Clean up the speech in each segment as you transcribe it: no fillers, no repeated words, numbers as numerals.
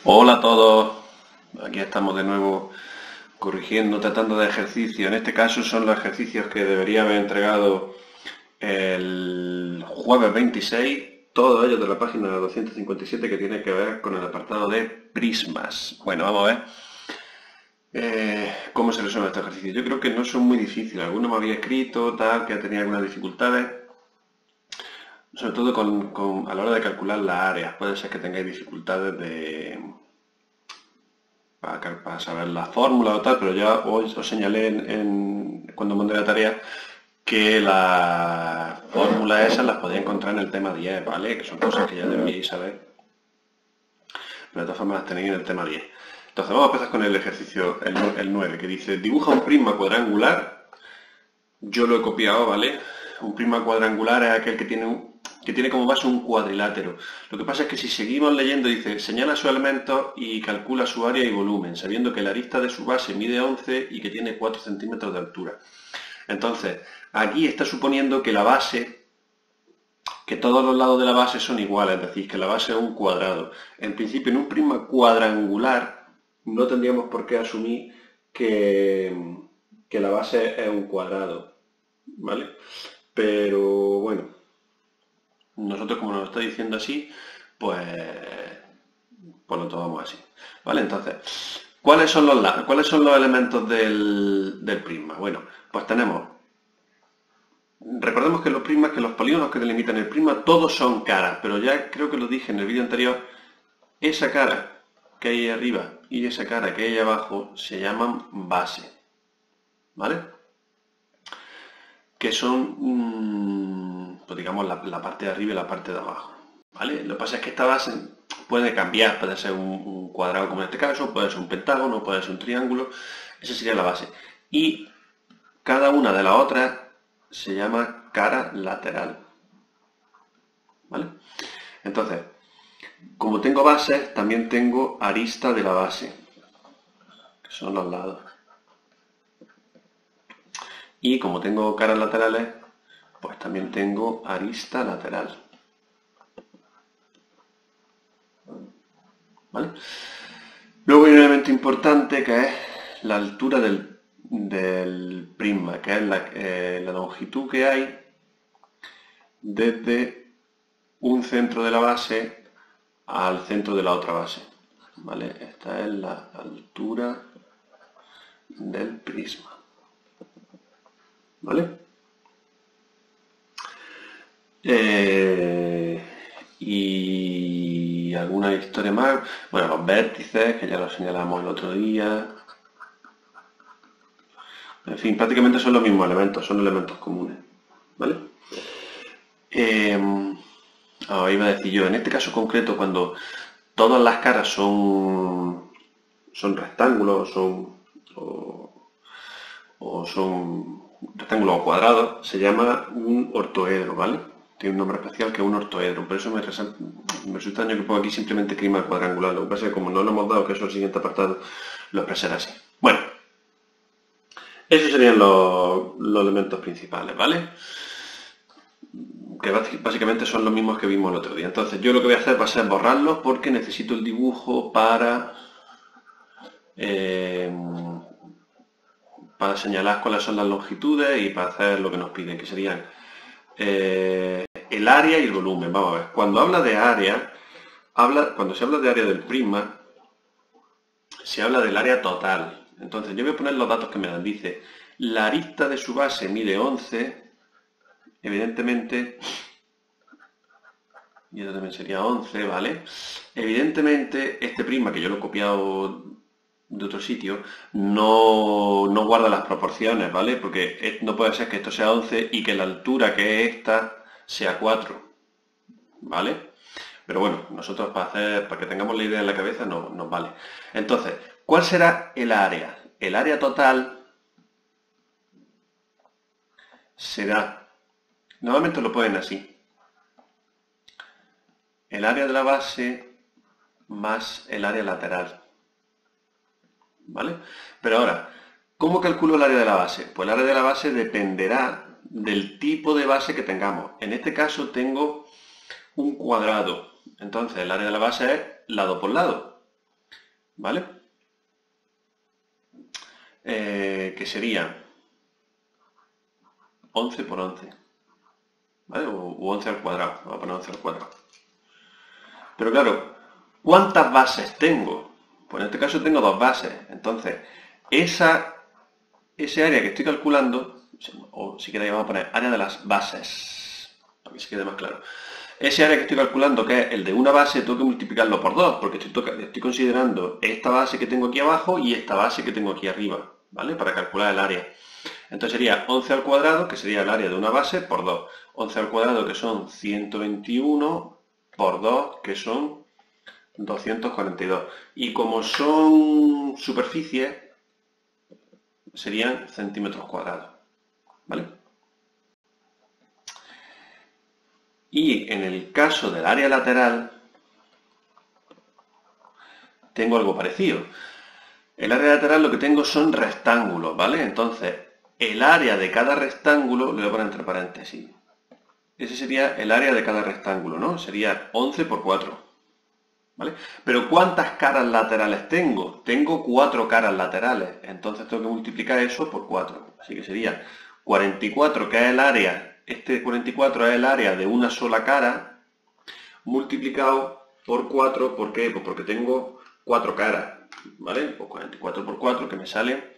Hola a todos, aquí estamos de nuevo corrigiendo, tratando de ejercicios. En este caso son los ejercicios que debería haber entregado el jueves 26, todos ellos de la página 257 que tiene que ver con el apartado de prismas. Bueno, vamos a ver cómo se resuelven estos ejercicios. Yo creo que no son muy difíciles, algunos me había escrito, tal, que tenía algunas dificultades. Sobre todo a la hora de calcular las áreas, puede ser que tengáis dificultades para saber la fórmula o tal, pero ya hoy os señalé cuando mandé la tarea que las fórmulas esas las podéis encontrar en el tema 10, ¿vale? Que son cosas que ya deberíais saber, pero de todas formas las tenéis en el tema 10. Entonces vamos a empezar con el ejercicio, el 9, que dice, dibuja un prisma cuadrangular. Yo lo he copiado, ¿vale? Un prisma cuadrangular es aquel que tiene como base un cuadrilátero. Lo que pasa es que si seguimos leyendo, dice, señala sus elementos y calcula su área y volumen, sabiendo que la arista de su base mide 11 y que tiene 4 centímetros de altura. Entonces, aquí está suponiendo que la base, que todos los lados de la base son iguales, es decir, que la base es un cuadrado. En principio, en un prisma cuadrangular, no tendríamos por qué asumir que la base es un cuadrado, ¿vale? Pero bueno, nosotros como nos lo está diciendo así, pues lo tomamos así, ¿vale? Entonces, ¿cuáles son los elementos del prisma? Bueno, pues recordemos que los prismas, que los polígonos que delimitan el prisma, todos son caras, pero ya creo que lo dije en el vídeo anterior, esa cara que hay arriba y esa cara que hay abajo se llaman base, ¿vale? Que son, pues digamos, la parte de arriba y la parte de abajo, ¿vale? Lo que pasa es que esta base puede cambiar, puede ser un cuadrado como en este caso, puede ser un pentágono, puede ser un triángulo, esa sería la base. Y cada una de las otras se llama cara lateral, ¿vale? Entonces, como tengo bases, también tengo arista de la base, que son los lados. Y como tengo caras laterales, pues también tengo arista lateral. ¿Vale? Luego hay un elemento importante que es la altura del prisma, que es la longitud que hay desde un centro de la base al centro de la otra base. ¿Vale? Esta es la altura del prisma. ¿Vale? Y alguna historia más. Bueno, los vértices, que ya lo señalamos el otro día. En fin, prácticamente son los mismos elementos, son elementos comunes. ¿Vale? Iba a decir yo, en este caso concreto, cuando todas las caras son rectángulos, o son rectángulos o cuadrados, se llama un ortoedro, ¿vale? Tiene un nombre especial que es un ortoedro. Por eso me resulta extraño que ponga aquí simplemente prisma cuadrangular. Lo que pasa es que como no lo hemos dado, que eso es el siguiente apartado, lo expresaré así. Bueno, esos serían los elementos principales, ¿vale? Que básicamente son los mismos que vimos el otro día. Entonces yo lo que voy a hacer va a ser borrarlos porque necesito el dibujo para señalar cuáles son las longitudes y para hacer lo que nos piden, que serían el área y el volumen. Vamos a ver, cuando habla de área, cuando se habla de área del prisma, se habla del área total. Entonces yo voy a poner los datos que me dan. Dice, la arista de su base mide 11, evidentemente, y esto también sería 11, ¿vale? Evidentemente, este prisma, que yo lo he copiado de otro sitio, no guarda las proporciones, ¿vale? Porque no puede ser que esto sea 11 y que la altura que es esta sea 4, ¿vale? Pero bueno, nosotros para que tengamos la idea en la cabeza nos vale. Entonces, ¿cuál será el área? El área total será, normalmente lo ponen así, el área de la base más el área lateral, ¿vale? Pero ahora, ¿cómo calculo el área de la base? Pues el área de la base dependerá del tipo de base que tengamos. En este caso tengo un cuadrado, entonces el área de la base es lado por lado. ¿vale? Que sería 11 por 11, ¿vale? O 11 al cuadrado, vamos a poner 11 al cuadrado. Pero claro, ¿cuántas bases tengo? Pues en este caso tengo dos bases. Entonces, ese área que estoy calculando, o si queréis vamos a poner área de las bases, para que se quede más claro. Ese área que estoy calculando, que es el de una base, tengo que multiplicarlo por 2, porque estoy considerando esta base que tengo aquí abajo y esta base que tengo aquí arriba, ¿vale? Para calcular el área. Entonces sería 11 al cuadrado, que sería el área de una base, por 2. 11 al cuadrado, que son 121, por 2, que son 242. Y como son superficies, serían centímetros cuadrados, ¿vale? Y en el caso del área lateral, tengo algo parecido. El área lateral lo que tengo son rectángulos, ¿vale? Entonces, el área de cada rectángulo, lo voy a poner entre paréntesis. Ese sería el área de cada rectángulo, ¿no? Sería 11 por 4, ¿vale? Pero ¿cuántas caras laterales tengo? Tengo 4 caras laterales, entonces tengo que multiplicar eso por 4. Así que sería 44, que es el área, este 44 es el área de una sola cara, multiplicado por 4, ¿por qué? Pues porque tengo 4 caras, ¿vale? Pues 44 por 4, que me sale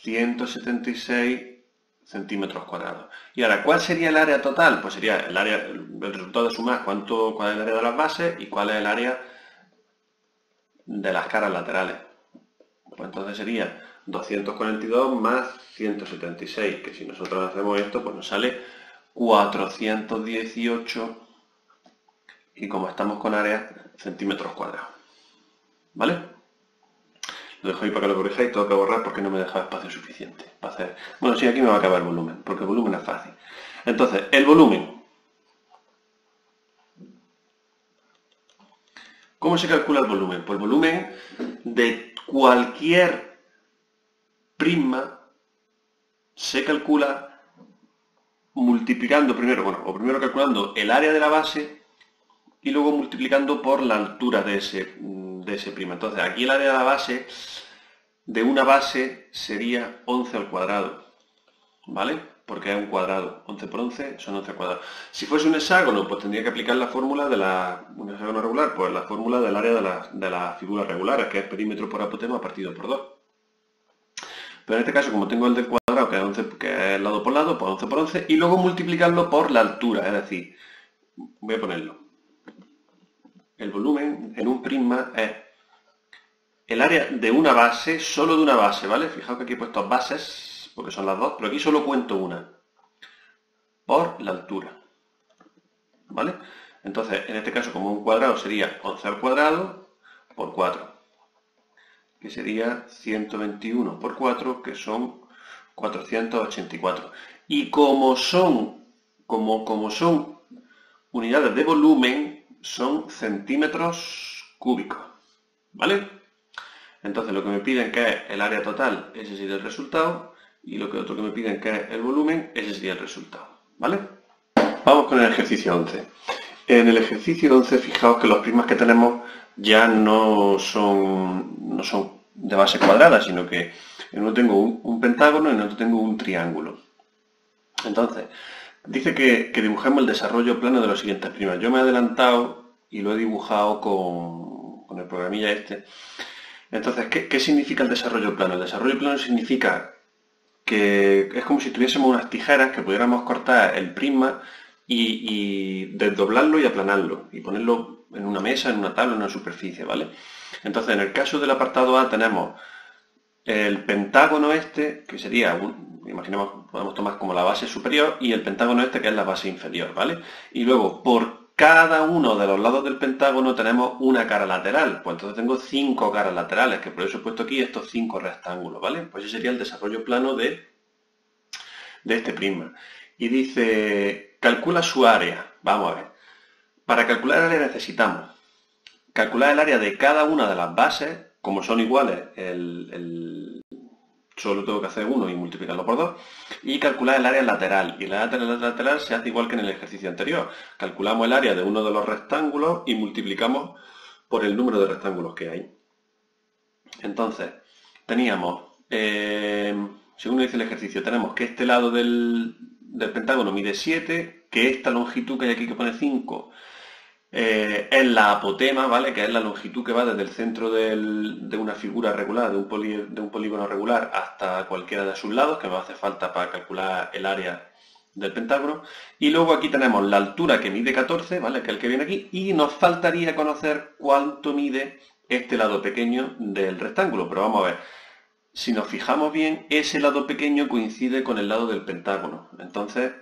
176 centímetros cuadrados. Y ahora, ¿cuál sería el área total? Pues sería el área, el resultado de sumar cuál es el área de las bases y cuál es el área de las caras laterales. Pues entonces sería 242 más 176, que si nosotros hacemos esto, pues nos sale 418, y como estamos con áreas, centímetros cuadrados. ¿Vale? Lo dejo ahí para que lo corrijáis, tengo que borrar porque no me deja espacio suficiente para hacer. Bueno, sí, aquí me va a acabar el volumen, porque el volumen es fácil. Entonces, el volumen. ¿Cómo se calcula el volumen? Pues el volumen de cualquier prisma se calcula multiplicando primero, bueno, o primero calculando el área de la base y luego multiplicando por la altura de ese prisma. Entonces, aquí el área de la base, de una base, sería 11 al cuadrado, ¿vale? Porque es un cuadrado. 11 por 11 son 11 al cuadrado. Si fuese un hexágono, pues tendría que aplicar la fórmula de un hexágono regular, pues la fórmula del área de las figuras regulares, que es perímetro por apotema partido por 2. Pero en este caso, como tengo el del cuadrado, que es, 11, que es lado por lado, pues 11 por 11, y luego multiplicarlo por la altura, es decir, voy a ponerlo. El volumen en un prisma es el área de una base, solo de una base, ¿vale? Fijaos que aquí he puesto bases, porque son las dos, pero aquí solo cuento una, por la altura, ¿vale? Entonces, en este caso, como un cuadrado sería 11 al cuadrado por 4, que sería 121 por 4, que son 484. Y como son unidades de volumen, son centímetros cúbicos, ¿vale? Entonces lo que me piden que es el área total, ese sería el resultado, y lo que otro que me piden que es el volumen, ese sería el resultado, ¿vale? Vamos con el ejercicio 11. En el ejercicio 11, fijaos que los prismas que tenemos ya no son de base cuadrada, sino que en uno tengo un pentágono y en otro tengo un triángulo. Entonces, dice que dibujemos el desarrollo plano de los siguientes prismas. Yo me he adelantado y lo he dibujado con el programilla este. Entonces, ¿qué significa el desarrollo plano? El desarrollo plano significa que es como si tuviésemos unas tijeras que pudiéramos cortar el prisma y desdoblarlo y aplanarlo y ponerlo en una mesa, en una tabla, en una superficie, ¿vale? Entonces, en el caso del apartado A tenemos el pentágono este, que sería, imaginemos, podemos tomar como la base superior, y el pentágono este, que es la base inferior, ¿vale? Y luego, por cada uno de los lados del pentágono tenemos una cara lateral, pues entonces tengo 5 caras laterales, que por eso he puesto aquí estos 5 rectángulos, ¿vale? Pues ese sería el desarrollo plano de este prisma. Y dice, calcula su área. Vamos a ver. Para calcular el área necesitamos calcular el área de cada una de las bases, como son iguales, solo tengo que hacer uno y multiplicarlo por 2, y calcular el área lateral. Y el área lateral se hace igual que en el ejercicio anterior. Calculamos el área de uno de los rectángulos y multiplicamos por el número de rectángulos que hay. Entonces, teníamos, según dice el ejercicio, tenemos que este lado del pentágono mide 7, que esta longitud que hay aquí que pone 5 es la apotema, ¿vale? Que es la longitud que va desde el centro de una figura regular, de un polígono regular, hasta cualquiera de sus lados, que nos hace falta para calcular el área del pentágono. Y luego aquí tenemos la altura que mide 14, ¿vale? Que es el que viene aquí, y nos faltaría conocer cuánto mide este lado pequeño del rectángulo. Pero vamos a ver, si nos fijamos bien, ese lado pequeño coincide con el lado del pentágono. Entonces,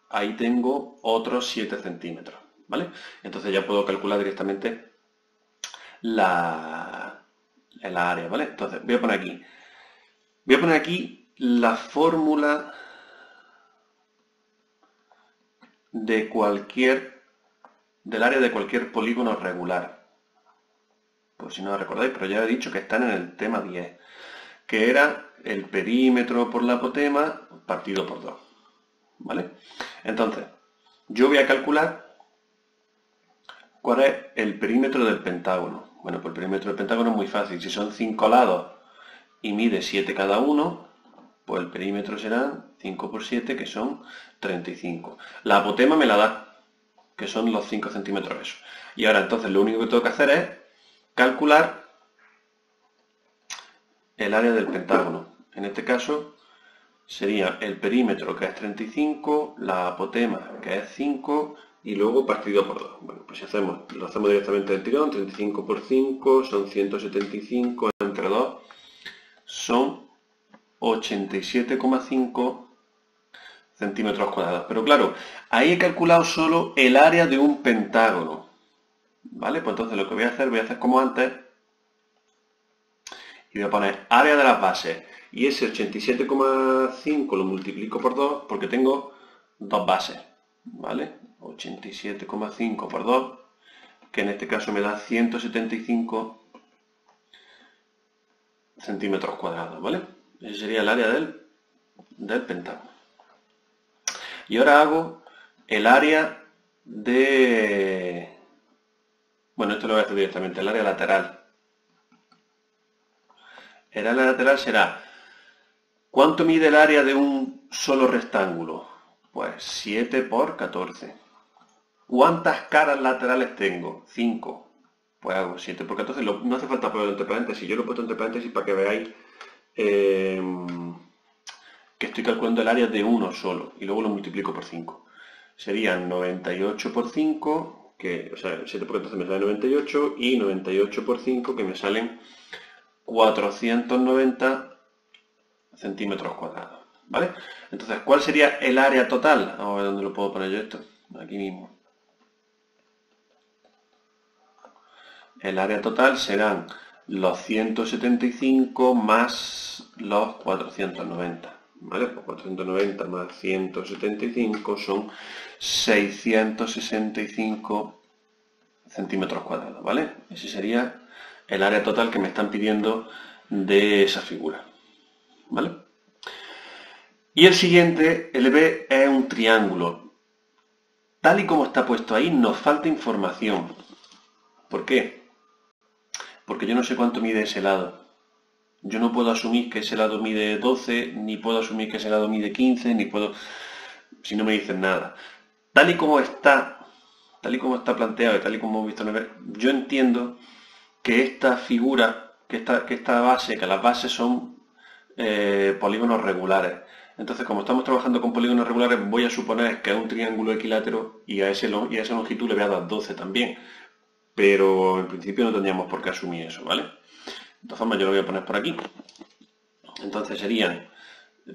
ahí tengo otros 7 centímetros, ¿vale? Entonces ya puedo calcular directamente la área, ¿vale? Entonces, voy a poner aquí la fórmula del área de cualquier polígono regular. Pues si no lo recordáis, pero ya he dicho que están en el tema 10, que era el perímetro por la apotema partido por 2, ¿vale? Entonces, yo voy a calcular cuál es el perímetro del pentágono. Bueno, pues el perímetro del pentágono es muy fácil. Si son 5 lados y mide 7 cada uno, pues el perímetro serán 5 por 7, que son 35. La apotema me la da, que son los 5 centímetros esos. Y ahora entonces lo único que tengo que hacer es calcular el área del pentágono. En este caso sería el perímetro, que es 35, la apotema, que es 5, y luego partido por 2. Bueno, pues si lo hacemos directamente del tirón, 35 por 5 son 175, entre 2 son 87,5 centímetros cuadrados. Pero claro, ahí he calculado solo el área de un pentágono, ¿vale? Pues entonces lo que voy a hacer como antes, y voy a poner área de las bases, y ese 87,5 lo multiplico por 2 porque tengo dos bases, ¿vale? 87,5 por 2, que en este caso me da 175 centímetros cuadrados, ¿vale? Ese sería el área del pentágono. Y ahora hago el área de... Bueno, esto lo voy a hacer directamente, el área lateral. El área lateral será... ¿Cuánto mide el área de un solo rectángulo? Pues 7 por 14. ¿Cuántas caras laterales tengo? 5. Pues hago 7 por 14. No hace falta ponerlo entre paréntesis. Yo lo he puesto entre paréntesis para que veáis que estoy calculando el área de uno solo. Y luego lo multiplico por 5. Serían 98 por 5, o sea, 7 por 14 me sale 98, y 98 por 5, que me salen 490 centímetros cuadrados, ¿vale? Entonces, ¿cuál sería el área total? Vamos a ver dónde lo puedo poner yo esto. Aquí mismo. El área total serán los 175 más los 490, ¿vale? Pues 490 más 175 son 665 centímetros cuadrados, ¿vale? Ese sería el área total que me están pidiendo de esa figura, ¿vale? Y el siguiente, el B, es un triángulo. Tal y como está puesto ahí, nos falta información. ¿Por qué? Porque yo no sé cuánto mide ese lado. Yo no puedo asumir que ese lado mide 12, ni puedo asumir que ese lado mide 15, ni puedo... si no me dicen nada. Tal y como está planteado y tal y como hemos visto en el... yo entiendo que esta figura, que esta base, que las bases son polígonos regulares. Entonces, como estamos trabajando con polígonos regulares, voy a suponer que es un triángulo equilátero y a esa longitud le voy a dar 12 también. Pero en principio no tendríamos por qué asumir eso, ¿vale? De todas formas, yo lo voy a poner por aquí. Entonces serían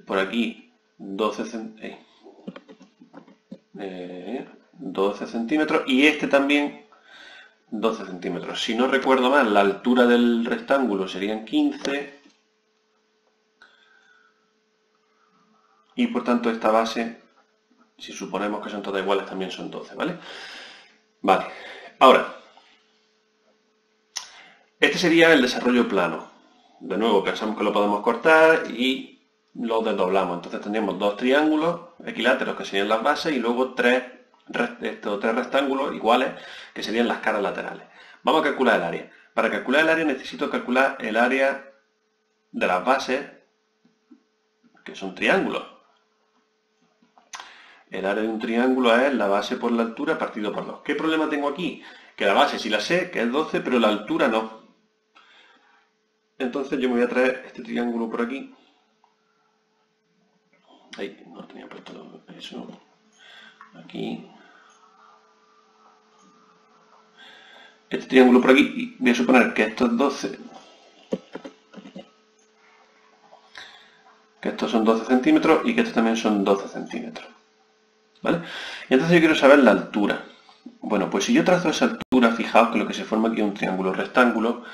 por aquí 12 centímetros y este también 12 centímetros. Si no recuerdo mal, la altura del rectángulo serían 15 y por tanto esta base, si suponemos que son todas iguales, también son 12, ¿vale? Vale, ahora, este sería el desarrollo plano. De nuevo, pensamos que lo podemos cortar y lo desdoblamos. Entonces tendríamos dos triángulos equiláteros que serían las bases y luego tres rectángulos iguales que serían las caras laterales. Vamos a calcular el área. Para calcular el área necesito calcular el área de las bases, que son triángulos. El área de un triángulo es la base por la altura partido por 2. ¿Qué problema tengo aquí? Que la base sí la sé, que es 12, pero la altura no. Entonces yo me voy a traer este triángulo por aquí. Ahí, no tenía puesto eso. Aquí. Este triángulo por aquí, y voy a suponer que esto es 12. Que estos son 12 centímetros y que estos también son 12 centímetros. ¿Vale? Y entonces yo quiero saber la altura. Bueno, pues si yo trazo esa altura, fijaos que lo que se forma aquí es un triángulo rectángulo,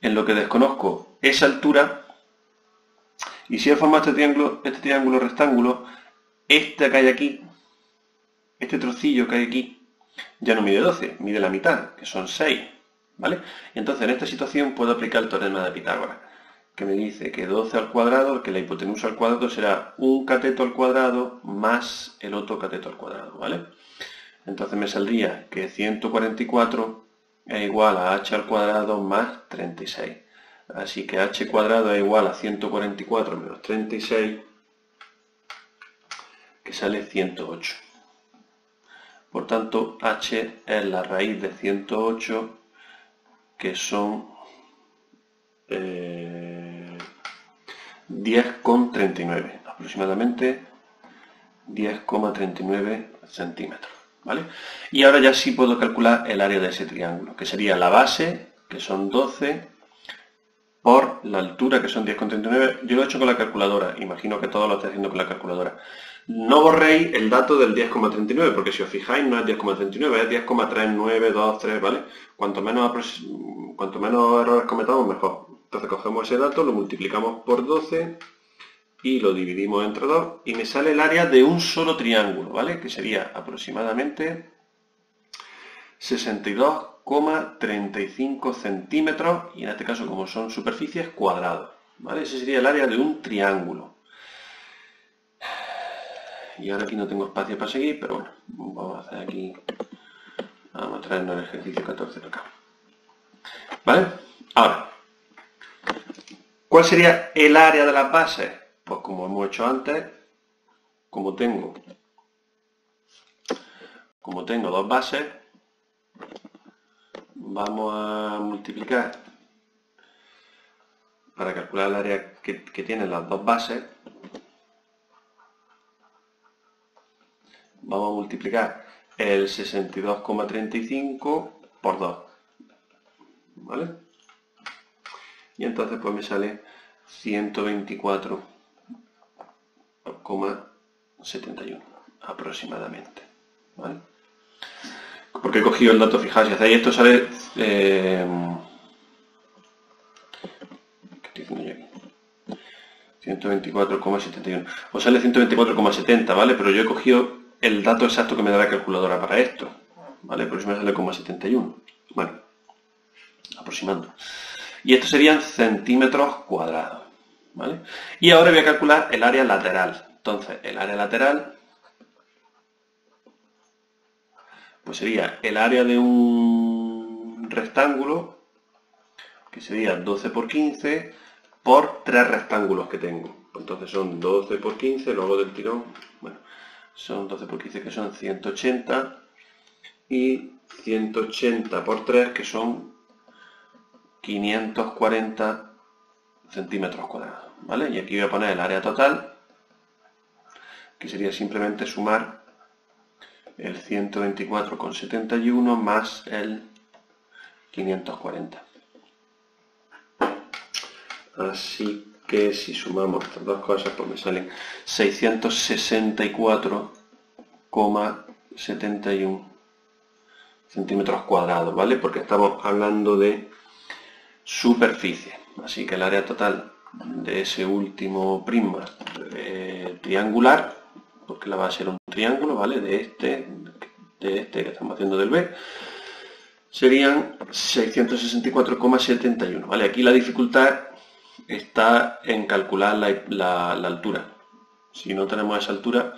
en lo que desconozco esa altura, y si he formado este triángulo rectángulo, este que hay aquí, este trocillo que hay aquí, ya no mide 12, mide la mitad, que son 6, ¿vale? Y entonces en esta situación puedo aplicar el teorema de Pitágoras, que me dice que 12 al cuadrado, que la hipotenusa al cuadrado será un cateto al cuadrado más el otro cateto al cuadrado, ¿vale? Entonces me saldría que 144 es igual a h al cuadrado más 36. Así que h cuadrado es igual a 144 menos 36, que sale 108. Por tanto, h es la raíz de 108, que son 10,39, aproximadamente 10,39 centímetros. ¿Vale? Y ahora ya sí puedo calcular el área de ese triángulo, que sería la base, que son 12, por la altura, que son 10,39. Yo lo he hecho con la calculadora, imagino que todo lo estáis haciendo con la calculadora. No borréis el dato del 10,39, porque si os fijáis no es 10,39, es 10,3923, ¿vale? Cuanto menos errores cometamos, mejor. Entonces cogemos ese dato, lo multiplicamos por 12 y lo dividimos entre 2 y me sale el área de un solo triángulo, ¿vale? Que sería aproximadamente 62,35 centímetros, y en este caso, como son superficies, cuadrados, ¿vale? Ese sería el área de un triángulo. Y ahora aquí no tengo espacio para seguir, pero bueno, vamos a hacer aquí, vamos a traernos el ejercicio 14 de acá. ¿Vale? Ahora, ¿cuál sería el área de las bases? Pues como hemos hecho antes, como tengo dos bases, vamos a multiplicar, para calcular el área que tienen las dos bases, vamos a multiplicar el 62,35 por 2, ¿vale? Y entonces pues me sale 124,71 aproximadamente, ¿vale? Porque he cogido el dato, fijaos, si hacéis esto sale... ¿qué estoy haciendo yo aquí? 124,71. Os sale 124,70, ¿vale? Pero yo he cogido el dato exacto que me da la calculadora para esto, ¿vale? Por eso me sale 0,71. Bueno, aproximando. Y estos serían centímetros cuadrados, ¿vale? Y ahora voy a calcular el área lateral. Entonces, el área lateral pues sería el área de un rectángulo, que sería 12 por 15, por 3 rectángulos que tengo. Entonces son 12 por 15, luego del tirón, bueno, son 12 por 15 que son 180, y 180 por 3 que son 540 centímetros cuadrados, ¿vale? Y aquí voy a poner el área total, que sería simplemente sumar el 124,71 más el 540. Así que si sumamos estas dos cosas, pues me salen 664,71 centímetros cuadrados, ¿vale? Porque estamos hablando de superficie. Así que el área total de ese último prisma triangular, porque la base era un triángulo, ¿vale? De este que estamos haciendo del B, serían 664,71, ¿vale? Aquí la dificultad está en calcular la altura. Si no tenemos esa altura,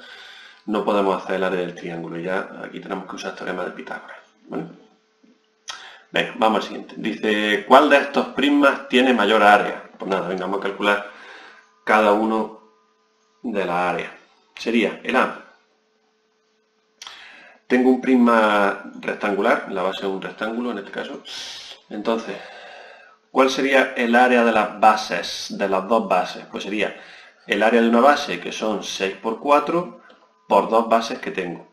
no podemos hacer el área del triángulo. Ya aquí tenemos que usar el teorema de Pitágoras, ¿vale? Venga, vamos al siguiente. Dice, ¿cuál de estos prismas tiene mayor área? Pues nada, venga, vamos a calcular cada uno de las áreas. Sería el A. Tengo un prisma rectangular, la base es un rectángulo en este caso. Entonces, ¿cuál sería el área de las bases, de las dos bases? Pues sería el área de una base, que son 6 por 4, por dos bases que tengo.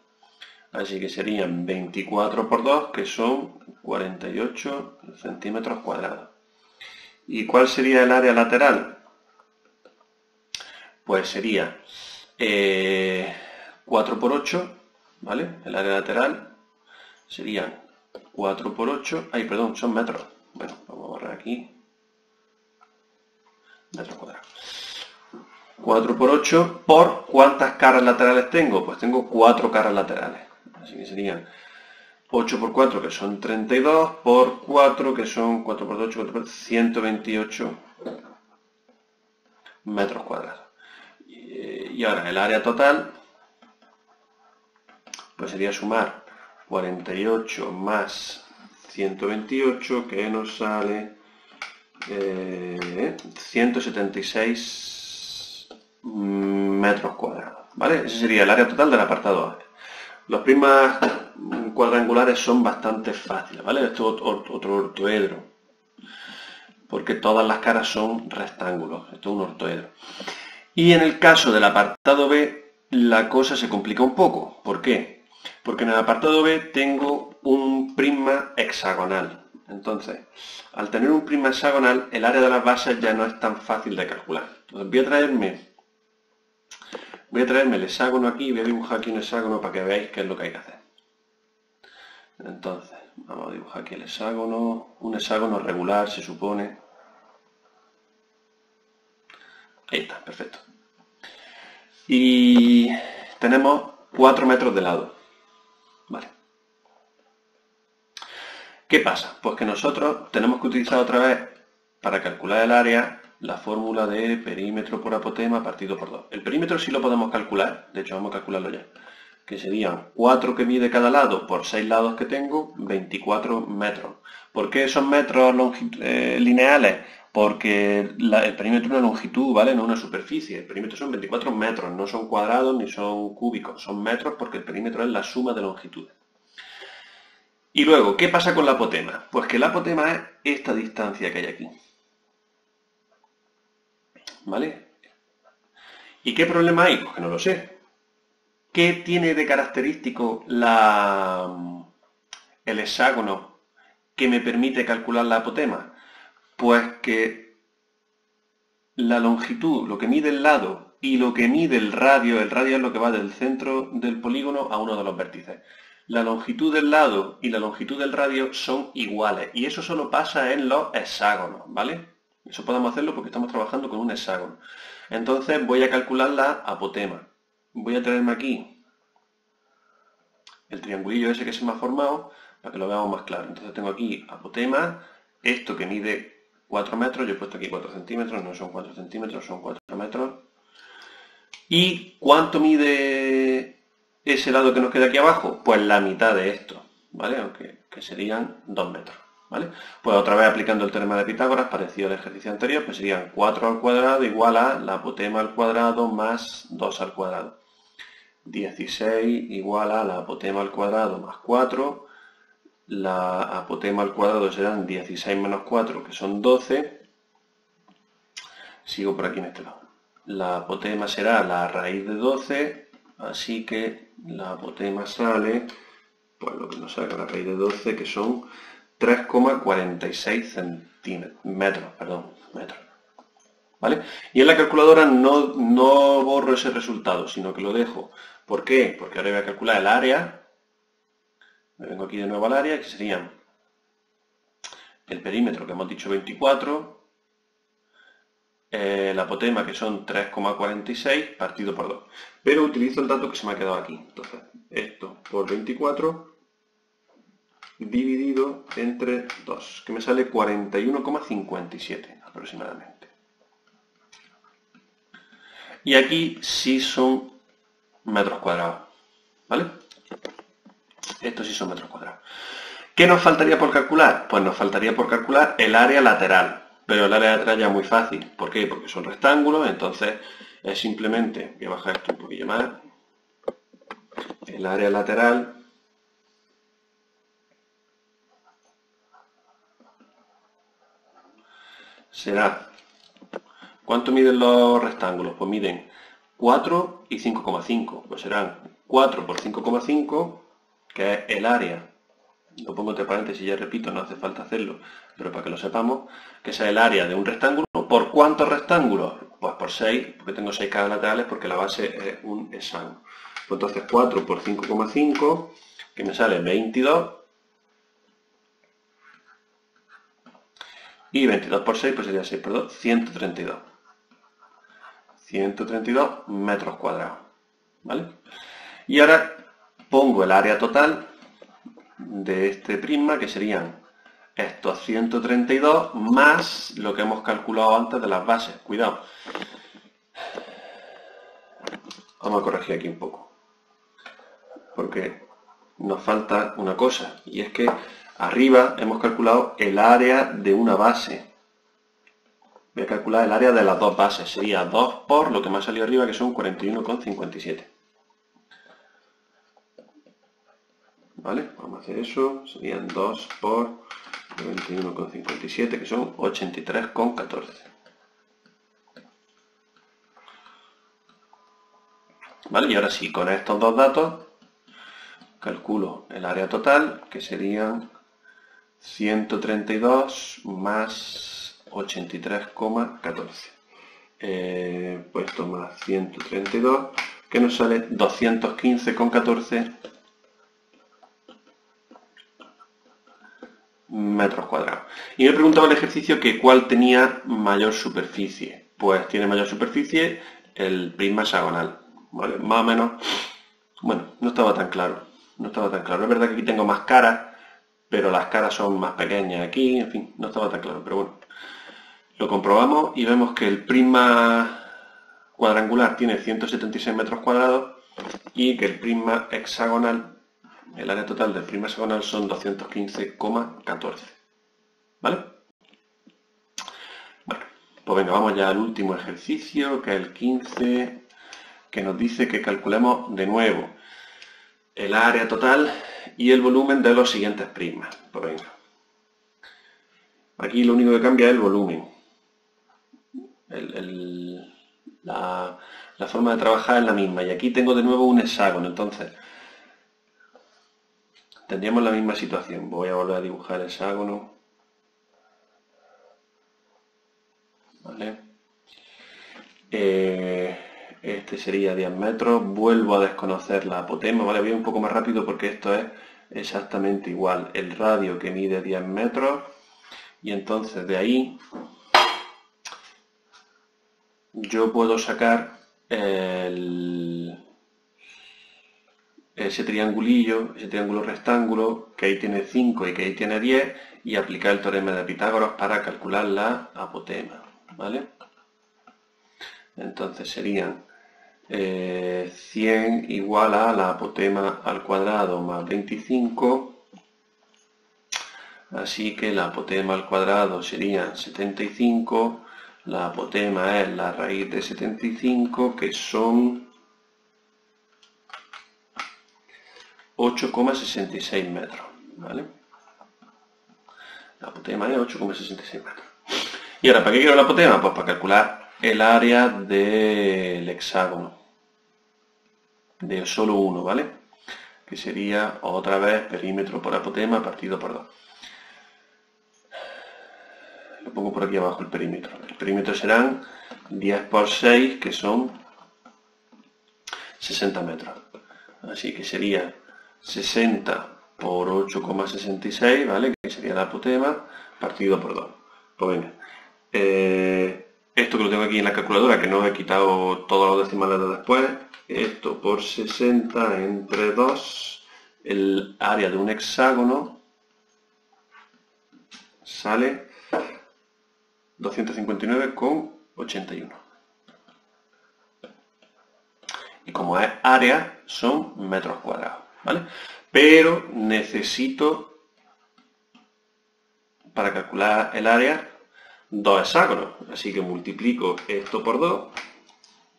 Así que serían 24 por 2, que son 48 centímetros cuadrados. ¿Y cuál sería el área lateral? Pues sería 4 por 8, ¿vale? El área lateral serían 4 por 8, ay, perdón, son metros. Bueno, vamos a borrar aquí. Metros cuadrados. 4 por 8 por ¿cuántas caras laterales tengo? Pues tengo 4 caras laterales. Así que serían 8 por 4, que son 32, por 4, que son 4 por 8, 4 por 128 metros cuadrados. Y ahora el área total, pues sería sumar 48 más 128, que nos sale 176 metros cuadrados, ¿vale? Ese sería el área total del apartado A. Los prismas cuadrangulares son bastante fáciles, ¿vale? Esto es otro ortoedro, porque todas las caras son rectángulos. Esto es un ortoedro. Y en el caso del apartado B, la cosa se complica un poco. ¿Por qué? Porque en el apartado B tengo un prisma hexagonal. Entonces, al tener un prisma hexagonal, el área de las bases ya no es tan fácil de calcular. Entonces voy a traerme el hexágono aquí, voy a dibujar aquí un hexágono para que veáis qué es lo que hay que hacer. Entonces, vamos a dibujar aquí el hexágono, un hexágono regular se supone. Ahí está, perfecto. Y tenemos 4 metros de lado. Vale. ¿Qué pasa? Pues que nosotros tenemos que utilizar otra vez, para calcular el área, la fórmula de perímetro por apotema partido por 2. El perímetro sí lo podemos calcular, de hecho vamos a calcularlo ya, que serían 4 que mide cada lado por 6 lados que tengo, 24 metros. ¿Por qué son metros lineales? Porque el perímetro es una longitud, ¿vale? No una superficie. El perímetro son 24 metros, no son cuadrados ni son cúbicos, son metros porque el perímetro es la suma de longitudes. Y luego, ¿qué pasa con la apotema? Pues que la apotema es esta distancia que hay aquí. ¿Vale? ¿Y qué problema hay? Pues que no lo sé. ¿Qué tiene de característico el hexágono que me permite calcular la apotema? Pues que la longitud, lo que mide el lado y lo que mide el radio es lo que va del centro del polígono a uno de los vértices. La longitud del lado y la longitud del radio son iguales y eso solo pasa en los hexágonos, ¿vale? Eso podemos hacerlo porque estamos trabajando con un hexágono. Entonces voy a calcular la apotema. Voy a traerme aquí el triangulillo ese que se me ha formado para que lo veamos más claro. Entonces tengo aquí apotema, esto que mide 4 metros, yo he puesto aquí 4 centímetros, no son 4 centímetros, son 4 metros. ¿Y cuánto mide ese lado que nos queda aquí abajo? Pues la mitad de esto, ¿vale? Aunque que serían 2 metros, ¿vale? Pues otra vez aplicando el teorema de Pitágoras, parecido al ejercicio anterior, pues serían 4 al cuadrado igual a la apotema al cuadrado más 2 al cuadrado. 16 igual a la apotema al cuadrado más 4. La apotema al cuadrado serán 16 menos 4, que son 12. Sigo por aquí en este lado. La apotema será la raíz de 12, así que la apotema sale, pues lo que nos salga la raíz de 12, que son 3,46 metros. ¿Vale? Y en la calculadora no borro ese resultado, sino que lo dejo. ¿Por qué? Porque ahora voy a calcular el área. Me vengo aquí de nuevo al área, que serían el perímetro que hemos dicho 24, la apotema que son 3,46 partido por 2. Pero utilizo el dato que se me ha quedado aquí. Entonces, esto por 24 dividido entre 2, que me sale 41,57 aproximadamente. Y aquí sí son metros cuadrados, ¿vale? Estos sí son metros cuadrados. ¿Qué nos faltaría por calcular? Pues nos faltaría por calcular el área lateral. Pero el área lateral ya es muy fácil. ¿Por qué? Porque son rectángulos, entonces es simplemente, voy a bajar esto un poquillo más, el área lateral será, ¿cuánto miden los rectángulos? Pues miden 4 y 5,5, pues serán 4 por 5,5, que es el área, lo pongo entre paréntesis, ya repito, no hace falta hacerlo, pero para que lo sepamos, que es el área de un rectángulo. ¿Por cuántos rectángulos? Pues por 6, porque tengo 6 caras laterales, porque la base es un hexágono. Pues entonces 4 por 5,5, que me sale 22, y 22 por 6, pues sería 6 por 2, 132. 132 metros cuadrados, ¿vale? Y ahora pongo el área total de este prisma, que serían estos 132 más lo que hemos calculado antes de las bases. Cuidado. Vamos a corregir aquí un poco, porque nos falta una cosa, y es que arriba hemos calculado el área de una base. Voy a calcular el área de las dos bases. Sería 2 por lo que me ha salido arriba, que son 41,57. ¿Vale? Vamos a hacer eso. Serían 2 por 91,57, que son 83,14. ¿Vale? Y ahora sí, con estos dos datos calculo el área total, que serían 132 más 83,14. Pues esto más 132, que nos sale 215,14 metros cuadrados. Y me preguntaba el ejercicio que cuál tenía mayor superficie. Pues tiene mayor superficie el prisma hexagonal, ¿vale? Más o menos, bueno, no estaba tan claro. No estaba tan claro. Es verdad que aquí tengo más caras, pero las caras son más pequeñas aquí, en fin, no estaba tan claro. Pero bueno, lo comprobamos y vemos que el prisma cuadrangular tiene 176 metros cuadrados y que el prisma hexagonal, el área total del prisma hexagonal son 215,14. ¿Vale? Bueno, pues venga, vamos ya al último ejercicio, que es el 15, que nos dice que calculemos de nuevo el área total y el volumen de los siguientes prismas. Pues venga. Aquí lo único que cambia es el volumen. La forma de trabajar es la misma. Y aquí tengo de nuevo un hexágono, entonces tendríamos la misma situación. Voy a volver a dibujar el hexágono. ¿Vale? Este sería 10 metros. Vuelvo a desconocer la apotema. ¿Vale? Voy un poco más rápido porque esto es exactamente igual. El radio que mide 10 metros. Y entonces de ahí yo puedo sacar ese triangulillo, ese triángulo rectángulo, que ahí tiene 5 y que ahí tiene 10, y aplicar el teorema de Pitágoras para calcular la apotema, ¿vale? Entonces serían 100 igual a la apotema al cuadrado más 25, así que la apotema al cuadrado sería 75, la apotema es la raíz de 75, que son 8,66 metros, ¿vale? La apotema es 8,66 metros. Y ahora, ¿para qué quiero la apotema? Pues para calcular el área del hexágono, de solo uno, ¿vale? Que sería otra vez perímetro por apotema partido por 2. Lo pongo por aquí abajo el perímetro. El perímetro serán 10 por 6, que son 60 metros. Así que sería 60 por 8,66, ¿vale? Que sería la apotema, partido por 2. Pues venga. Esto que lo tengo aquí en la calculadora, que no he quitado todos los decimales de después. Esto por 60 entre 2, el área de un hexágono sale 259,81. Y como es área, son metros cuadrados, ¿vale? Pero necesito, para calcular el área, dos hexágonos. Así que multiplico esto por 2,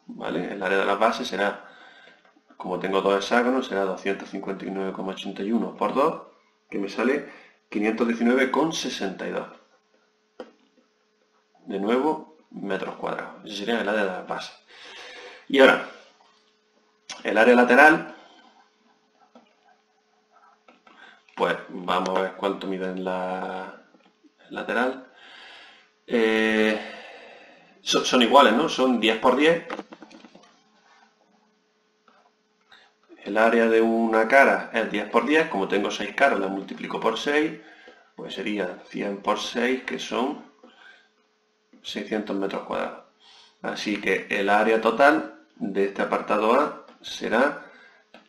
¿vale? El área de las bases será, como tengo dos hexágonos, será 259,81 por 2, que me sale 519,62. De nuevo, metros cuadrados. Ese sería el área de las bases. Y ahora, el área lateral, pues vamos a ver cuánto mide en la lateral. Son iguales, ¿no? Son 10 por 10. El área de una cara es 10 por 10. Como tengo 6 caras, la multiplico por 6. Pues sería 100 por 6, que son 600 metros cuadrados. Así que el área total de este apartado A será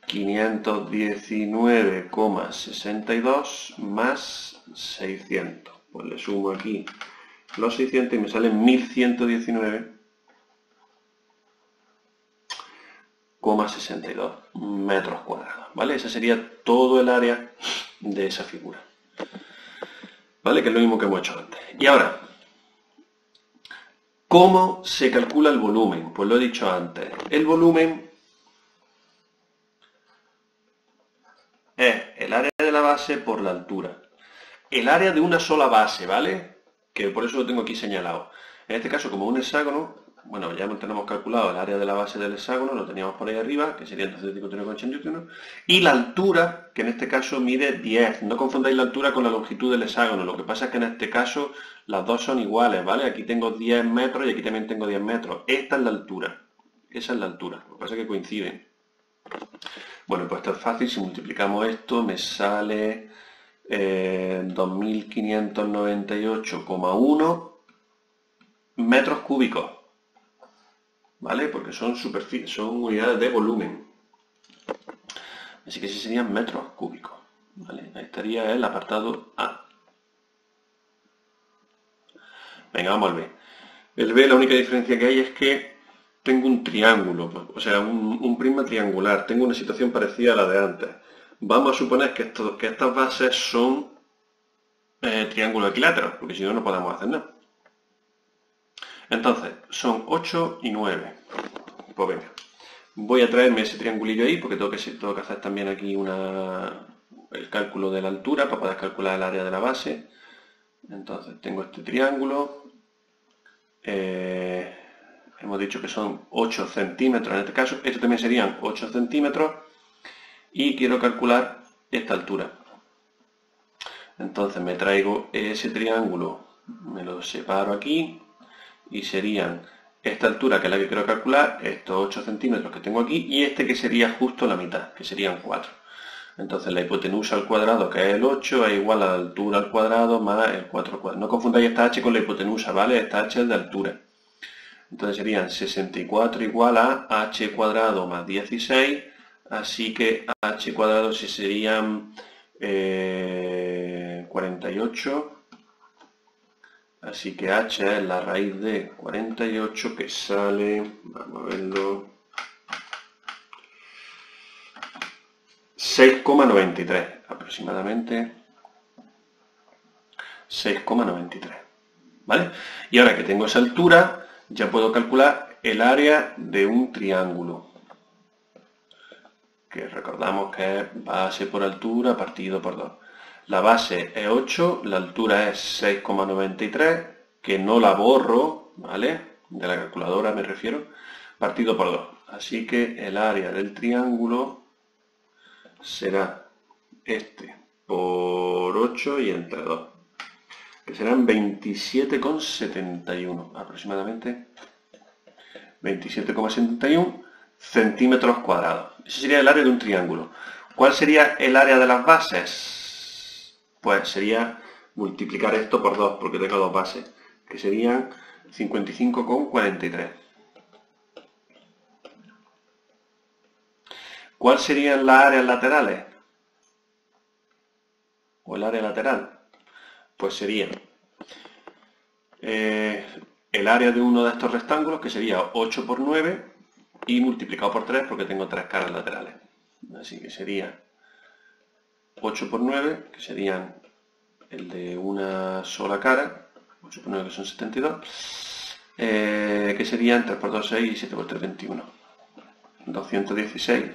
519,62 más 600. Pues le sumo aquí los 600 y me salen 1119,62 metros cuadrados. ¿Vale? Ese sería todo el área de esa figura. ¿Vale? Que es lo mismo que hemos hecho antes. Y ahora, ¿cómo se calcula el volumen? Pues lo he dicho antes. El volumen es el área de la base por la altura. El área de una sola base, ¿vale? Que por eso lo tengo aquí señalado. En este caso, como un hexágono, bueno, ya tenemos calculado el área de la base del hexágono, lo teníamos por ahí arriba, que sería 251,81, y la altura, que en este caso mide 10. No confundáis la altura con la longitud del hexágono, lo que pasa es que en este caso las dos son iguales, ¿vale? Aquí tengo 10 metros y aquí también tengo 10 metros. Esta es la altura, esa es la altura, lo que pasa es que coinciden. Bueno, pues esto es fácil, si multiplicamos esto me sale 2598,1 metros cúbicos, ¿vale? Porque son unidades de volumen. Así que sí serían metros cúbicos, ¿vale? Ahí estaría el apartado A. Venga, vamos al B. El B, la única diferencia que hay es que tengo un triángulo, o sea, un prisma triangular. Tengo una situación parecida a la de antes. Vamos a suponer que estas bases son triángulos equiláteros, porque si no, no podemos hacer nada. Entonces, son 8 y 9. Pues venga, voy a traerme ese triangulillo ahí, porque tengo que hacer también aquí el cálculo de la altura para poder calcular el área de la base. Entonces, tengo este triángulo. Hemos dicho que son 8 centímetros en este caso. Esto también serían 8 centímetros. Y quiero calcular esta altura. Entonces me traigo ese triángulo, me lo separo aquí y serían esta altura, que es la que quiero calcular, estos 8 centímetros que tengo aquí y este que sería justo la mitad, que serían 4. Entonces la hipotenusa al cuadrado, que es el 8, es igual a la altura al cuadrado más el 4 al cuadrado. No confundáis esta h con la hipotenusa, ¿vale? Esta h es de altura. Entonces serían 64 igual a h cuadrado más 16, así que h cuadrado si serían 48, así que h es la raíz de 48, que sale, vamos a verlo, 6,93 aproximadamente, 6,93, ¿vale? Y ahora que tengo esa altura, ya puedo calcular el área de un triángulo, que recordamos que es base por altura partido por 2. La base es 8, la altura es 6,93, que no la borro, ¿vale? De la calculadora me refiero, partido por 2. Así que el área del triángulo será este por 8 y entre 2, que serán 27,71 aproximadamente, 27,71 centímetros cuadrados. Ese sería el área de un triángulo. ¿Cuál sería el área de las bases? Pues sería multiplicar esto por 2, porque tengo dos bases, que serían 55,43. ¿Cuáles serían las áreas laterales? ¿O el área lateral? Pues sería el área de uno de estos rectángulos, que sería 8 por 9, y multiplicado por 3, porque tengo 3 caras laterales. Así que sería 8 por 9, que serían el de una sola cara, vamos a suponer que son 72, que serían 3 por 2, 6 y 7 por 3, 21. 216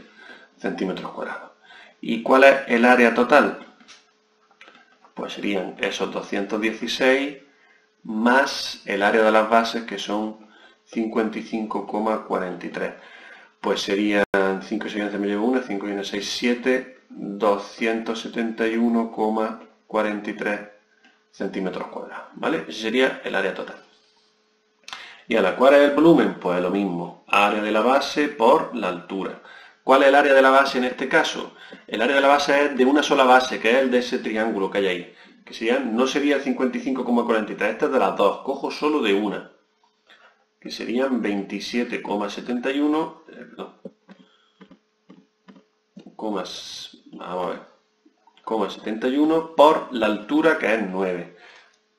centímetros cuadrados. ¿Y cuál es el área total? Pues serían esos 216 más el área de las bases, que son 55,43. Pues serían 5 y 6 me llevo 1, 5 y 1, 6, 7, 271,43 centímetros cuadrados, ¿vale? Ese sería el área total. ¿Y ahora cuál es el volumen? Pues lo mismo, área de la base por la altura. ¿Cuál es el área de la base en este caso? El área de la base es de una sola base, que es el de ese triángulo que hay ahí. Que sería, no sería el 55,43, este es de las dos, cojo solo de una. Que serían 27,71, vamos a ver, 71 por la altura, que es 9.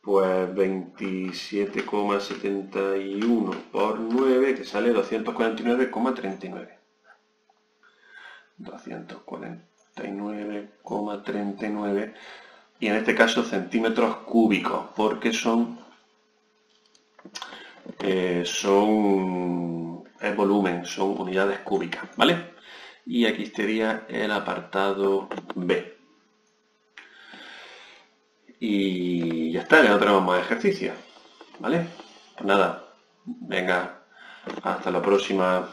Pues 27,71 por 9, que sale 249,39. 249,39. Y en este caso centímetros cúbicos, porque son es volumen, son unidades cúbicas, ¿vale? Y aquí estaría el apartado B. Y ya está, ya no tenemos más ejercicios, ¿vale? Pues nada, venga, hasta la próxima.